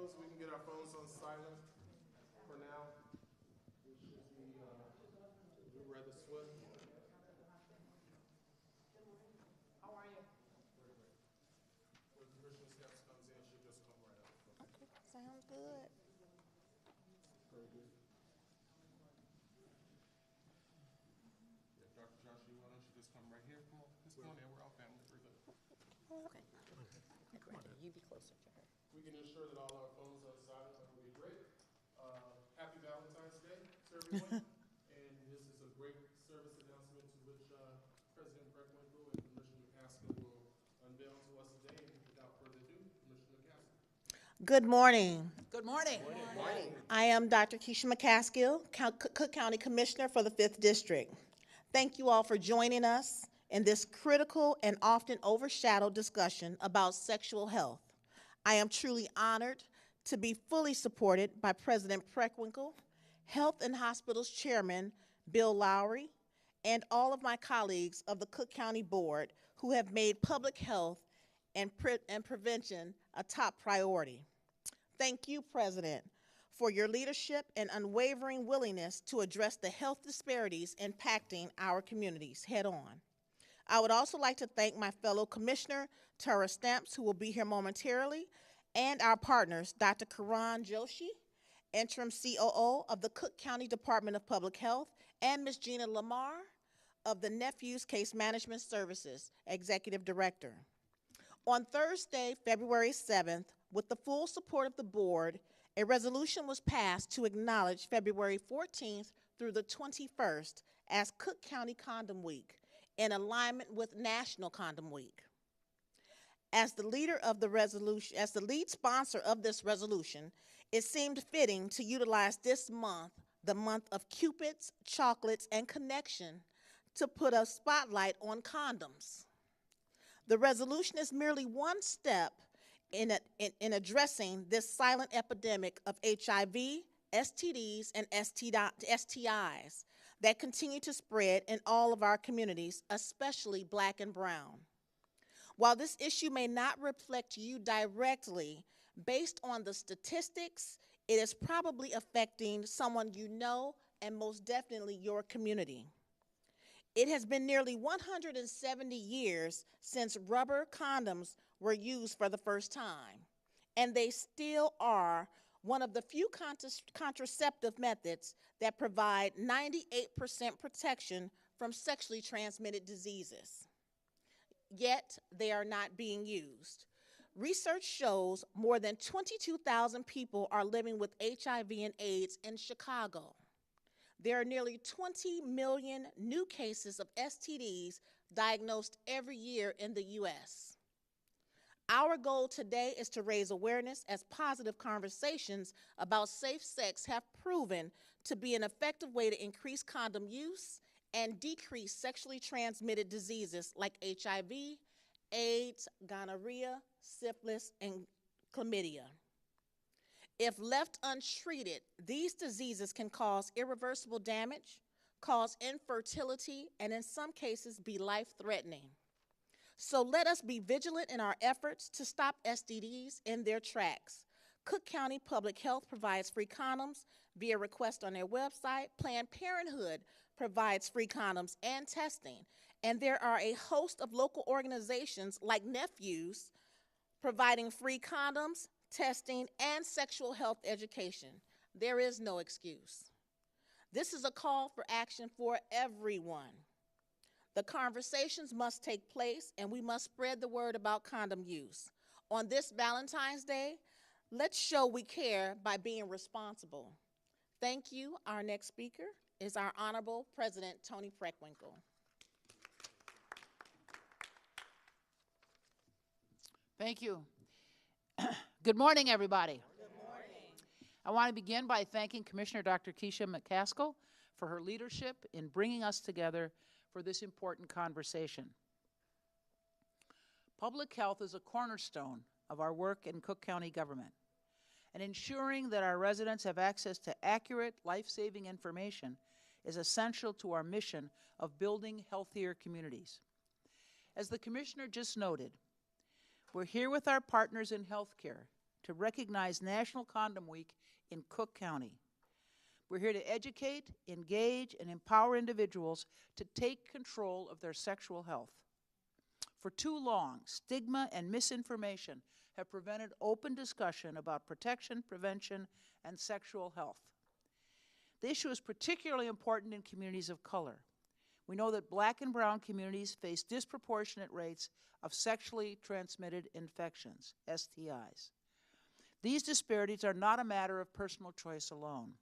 phones, we can get our phones on silent for now. We should be rather swift. How are you? Very great. When Commissioner Steps comes in, she'll just come right up. Okay, sounds good. Very good. Yeah, Dr. Joshua, why don't you just come right here? Come on, just come on in. We're all family. We're good. Okay. You be closer to her. We can ensure that all our phones are silent. That would be great. Happy Valentine's Day to everyone. And this is a great service announcement to which President Preckwinkle and Commissioner McCaskill will unveil to us today. And without further ado, Commissioner McCaskill. Good morning. Good morning. Good morning. I am Dr. Kisha McCaskill, Cook County Commissioner for the 5th District. Thank you all for joining us in this critical and often overshadowed discussion about sexual health. I am truly honored to be fully supported by President Preckwinkle, Health and Hospitals Chairman Bill Lowry, and all of my colleagues of the Cook County Board who have made public health and prevention a top priority. Thank you, President, for your leadership and unwavering willingness to address the health disparities impacting our communities head on. I would also like to thank my fellow Commissioner, Tara Stamps, who will be here momentarily, and our partners, Dr. Karan Joshi, Interim COO of the Cook County Department of Public Health, and Ms. Gina Lamar of the Nephews Case Management Services, Executive Director. On Thursday, February 7th, with the full support of the board, a resolution was passed to acknowledge February 14th through the 21st as Cook County Condom Week, in alignment with National Condom Week. As the lead sponsor of this resolution, it seemed fitting to utilize this month, the month of Cupids, chocolates, and connection, to put a spotlight on condoms. The resolution is merely one step in addressing this silent epidemic of HIV, STDs, and STIs that continue to spread in all of our communities, especially Black and brown. While this issue may not reflect you directly, based on the statistics, it is probably affecting someone you know and most definitely your community. It has been nearly 170 years since rubber condoms were used for the first time, and they still are one of the few contraceptive methods that provide 98% protection from sexually transmitted diseases. Yet, they are not being used. Research shows more than 22,000 people are living with HIV and AIDS in Chicago. There are nearly 20 million new cases of STDs diagnosed every year in the U.S. Our goal today is to raise awareness, as positive conversations about safe sex have proven to be an effective way to increase condom use and decrease sexually transmitted diseases like HIV, AIDS, gonorrhea, syphilis, and chlamydia. If left untreated, these diseases can cause irreversible damage, cause infertility, and in some cases be life-threatening. So let us be vigilant in our efforts to stop STDs in their tracks. Cook County Public Health provides free condoms via request on their website. Planned Parenthood provides free condoms and testing. And there are a host of local organizations like Nephews providing free condoms, testing, and sexual health education. There is no excuse. This is a call for action for everyone. The conversations must take place, and we must spread the word about condom use. On this Valentine's Day, let's show we care by being responsible. Thank you. Our next speaker is our Honorable President Tony Preckwinkle. Thank you. Good morning, everybody. Good morning. I want to begin by thanking Commissioner Dr. Kisha McCaskill for her leadership in bringing us together for this important conversation. Public health is a cornerstone of our work in Cook County government, and ensuring that our residents have access to accurate, life-saving information is essential to our mission of building healthier communities. As the Commissioner just noted, we're here with our partners in healthcare to recognize National Condom Week in Cook County. We're here to educate, engage, and empower individuals to take control of their sexual health. For too long, stigma and misinformation have prevented open discussion about protection, prevention, and sexual health. The issue is particularly important in communities of color. We know that Black and brown communities face disproportionate rates of sexually transmitted infections, STIs. These disparities are not a matter of personal choice alone.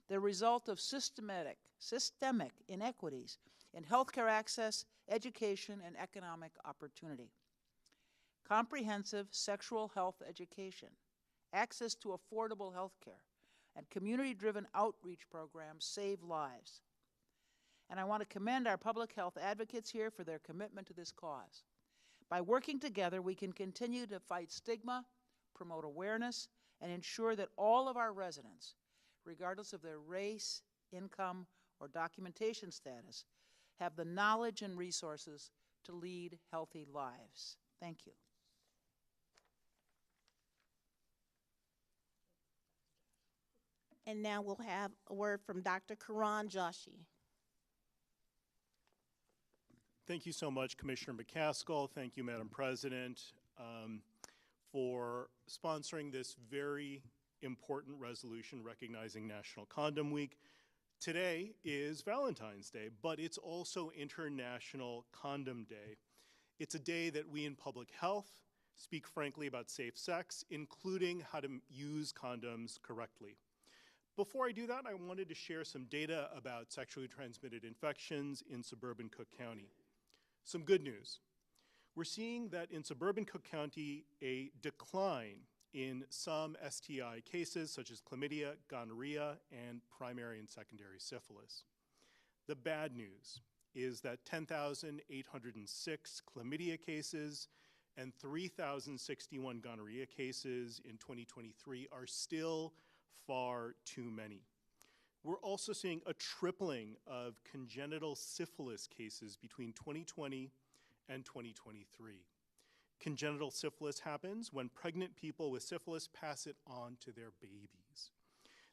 They're a result of systemic inequities in healthcare access, education, and economic opportunity. Comprehensive sexual health education, access to affordable health care, and community-driven outreach programs save lives. And I want to commend our public health advocates here for their commitment to this cause. By working together, we can continue to fight stigma, promote awareness, and ensure that all of our residents, regardless of their race, income, or documentation status, have the knowledge and resources to lead healthy lives. Thank you. And now we'll have a word from Dr. Karan Joshi. Thank you so much, Commissioner McCaskill. Thank you, Madam President, for sponsoring this very important resolution recognizing National Condom Week. Today is Valentine's Day, but it's also International Condom Day. It's a day that we in public health speak frankly about safe sex, including how to use condoms correctly. Before I do that, I wanted to share some data about sexually transmitted infections in suburban Cook County. Some good news. We're seeing that in suburban Cook County, a decline in some STI cases such as chlamydia, gonorrhea, and primary and secondary syphilis. The bad news is that 10,806 chlamydia cases and 3,061 gonorrhea cases in 2023 are still far too many. We're also seeing a tripling of congenital syphilis cases between 2020 and 2023. Congenital syphilis happens when pregnant people with syphilis pass it on to their babies.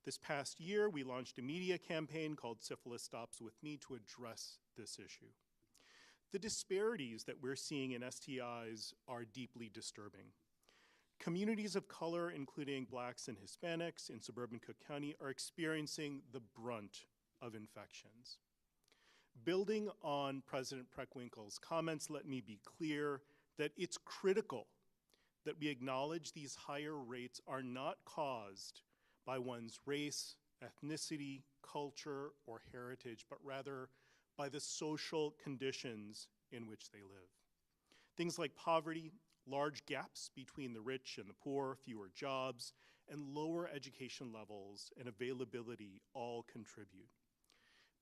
This past year, we launched a media campaign called Syphilis Stops With Me to address this issue. The disparities that we're seeing in STIs are deeply disturbing. Communities of color, including Blacks and Hispanics in suburban Cook County, are experiencing the brunt of infections. Building on President Preckwinkle's comments, let me be clear that it's critical that we acknowledge these higher rates are not caused by one's race, ethnicity, culture, or heritage, but rather by the social conditions in which they live. Things like poverty, large gaps between the rich and the poor, fewer jobs, and lower education levels and availability all contribute.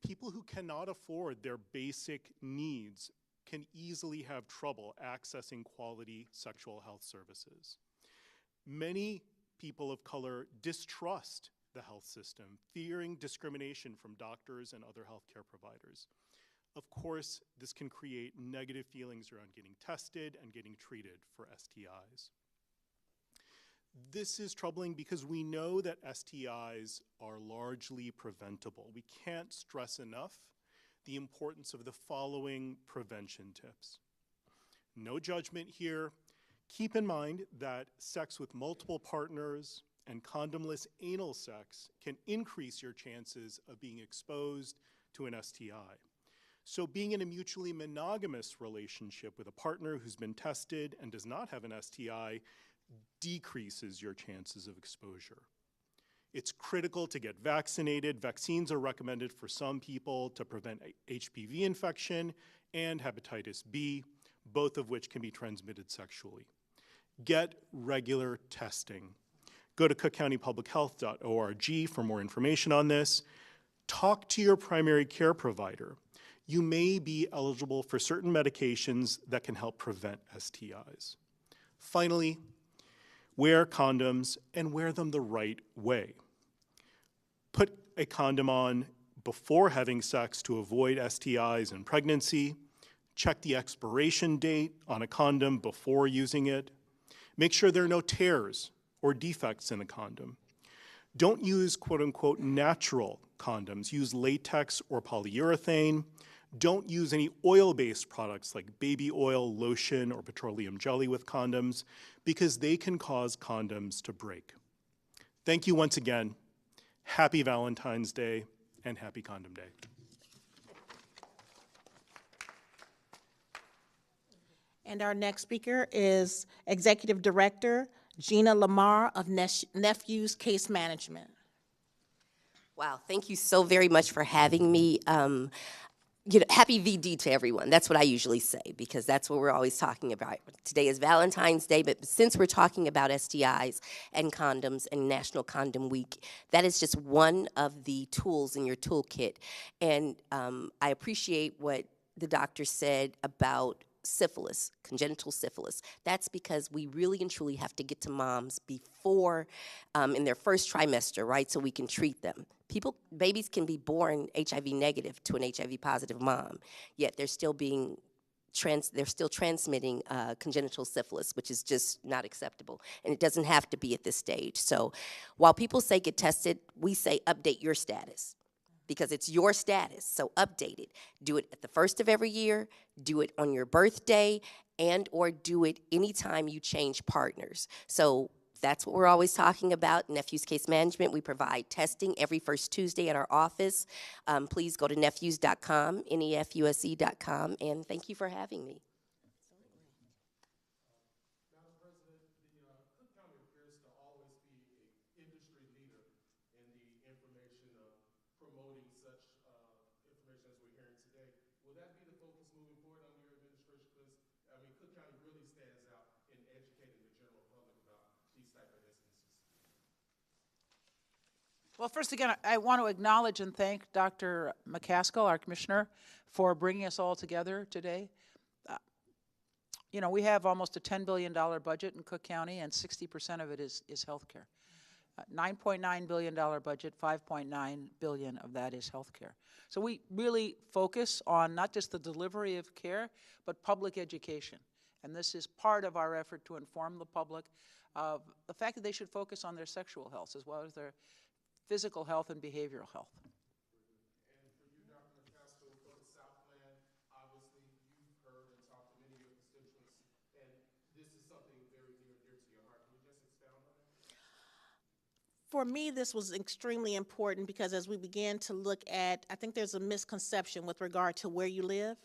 People who cannot afford their basic needs can easily have trouble accessing quality sexual health services. Many people of color distrust the health system, fearing discrimination from doctors and other healthcare providers. Of course, this can create negative feelings around getting tested and getting treated for STIs. This is troubling because we know that STIs are largely preventable. We can't stress enough the importance of the following prevention tips. No judgment here. Keep in mind that sex with multiple partners and condomless anal sex can increase your chances of being exposed to an STI. So being in a mutually monogamous relationship with a partner who's been tested and does not have an STI decreases your chances of exposure. It's critical to get vaccinated. Vaccines are recommended for some people to prevent HPV infection and hepatitis B, both of which can be transmitted sexually. Get regular testing. Go to cookcountypublichealth.org for more information on this. Talk to your primary care provider. You may be eligible for certain medications that can help prevent STIs. Finally, wear condoms and wear them the right way. Put a condom on before having sex to avoid STIs and pregnancy. Check the expiration date on a condom before using it. Make sure there are no tears or defects in the condom. Don't use quote-unquote natural condoms. Use latex or polyurethane. Don't use any oil-based products like baby oil, lotion, or petroleum jelly with condoms because they can cause condoms to break. Thank you once again. Happy Valentine's Day and happy Condom Day. And our next speaker is Executive Director Gina Lamar of Nephews Case Management. Wow, thank you so very much for having me. Happy VD to everyone. That's what I usually say because that's what we're always talking about. Today is Valentine's Day, but since we're talking about STIs and condoms and National Condom Week, that is just one of the tools in your toolkit. And I appreciate what the doctor said about syphilis, congenital syphilis. That's because we really and truly have to get to moms before, in their first trimester, right, so we can treat them. Babies can be born HIV negative to an HIV positive mom, yet they're still transmitting congenital syphilis, which is just not acceptable, and it doesn't have to be at this stage. So while people say get tested, we say update your status, because it's your status, so update it. Do it at the first of every year, do it on your birthday, and or do it anytime you change partners. So that's what we're always talking about. Nephews Case Management, we provide testing every first Tuesday at our office. Please go to nephews.com, nefuse.com, and thank you for having me. Madam President, Cook County appears to always be an industry leader in the information of promoting such information as we're hearing today. Will that be the focus moving forward under your administration? Because, I mean, Cook County really stands out in educating the general public about these type of instances. Well, first again, I want to acknowledge and thank Dr. McCaskill, our commissioner, for bringing us all together today. We have almost a $10 billion budget in Cook County, and 60% of it is healthcare. $9.9 billion budget, $5.9 billion of that is healthcare. So we really focus on not just the delivery of care, but public education. And this is part of our effort to inform the public of the fact that they should focus on their sexual health as well as their physical health and behavioral health. And for you, Dr. McCaskill, for the Southland, obviously you've heard and talked to many of your constituents, and this is something very near and dear to your heart. Can you just expound on that? For me, this was extremely important because as we began to look at, I think there's a misconception with regard to where you live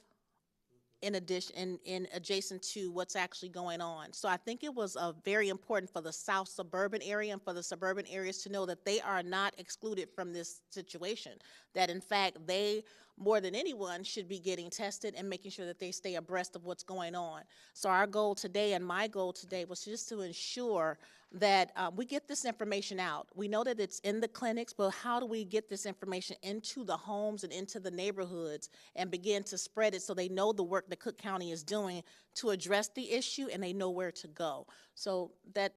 in adjacent to what's actually going on. So I think it was very important for the South suburban area and for the suburban areas to know that they are not excluded from this situation, that in fact they, more than anyone, should be getting tested and making sure that they stay abreast of what's going on. So our goal today and my goal today was just to ensure that we get this information out. We know that it's in the clinics, but how do we get this information into the homes and into the neighborhoods and begin to spread it so they know the work that Cook County is doing to address the issue and they know where to go. So that